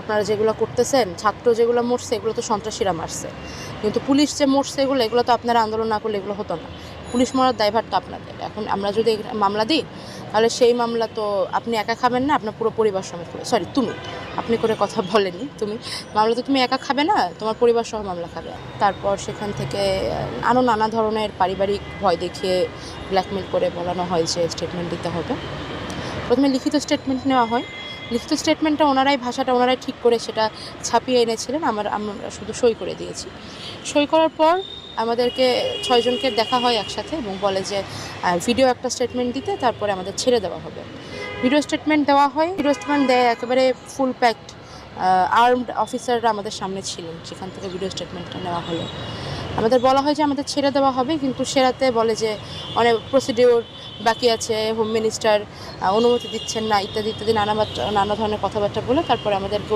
আপনারা যেগুলো করতেছেন, ছাত্র যেগুলো মরছে এগুলো তো সন্ত্রাসীরা মারছে, কিন্তু পুলিশ যে মরছে এগুলো তো আপনারা আন্দোলন না করলে এগুলো হতো না। পুলিশ মরার দায়ভার তো আপনাদের। এখন আমরা যদি মামলা দিই তাহলে সেই মামলা তো আপনি একা খাবেন না, আপনার পুরো পরিবার সমেত করে, সরি তুমি, আপনি করে কথা বলেনি, তুমি মামলা তো তুমি একা খাবে না, তোমার পরিবার সহ মামলা খাবে। তারপর সেখান থেকে আরও নানা ধরনের পারিবারিক ভয় দেখিয়ে ব্ল্যাকমেল করে বলানো হয় যে স্টেটমেন্ট দিতে হবে। প্রথমে লিখিত স্টেটমেন্ট নেওয়া হয়। লিখিত স্টেটমেন্টটা ভাষাটা ওনারাই ঠিক করে সেটা ছাপিয়ে এনেছিলেন, আমরা শুধু সই করে দিয়েছি। সই করার পর আমাদেরকে 6 জনকে দেখা হয় একসাথে এবং বলে যে ভিডিও একটা স্টেটমেন্ট দিতে, তারপরে আমাদের ছেড়ে দেওয়া হবে। ভিডিও স্টেটমেন্ট দেওয়া হয়। ভিডিও স্টেটমেন্ট দেয় একেবারে ফুল প্যাকড আর্মড অফিসাররা আমাদের সামনে ছিলেন, সেখান থেকে ভিডিও স্টেটমেন্টটা নেওয়া হলো। আমাদের বলা হয় যে আমাদের ছেড়ে দেওয়া হবে, কিন্তু সেরাতে বলে যে অনেক প্রসিডিওর বাকি আছে, হোম মিনিস্টার অনুমতি দিচ্ছেন না, ইত্যাদি ইত্যাদি নানা ধরনের কথাবার্তা বলে তারপরে আমাদেরকে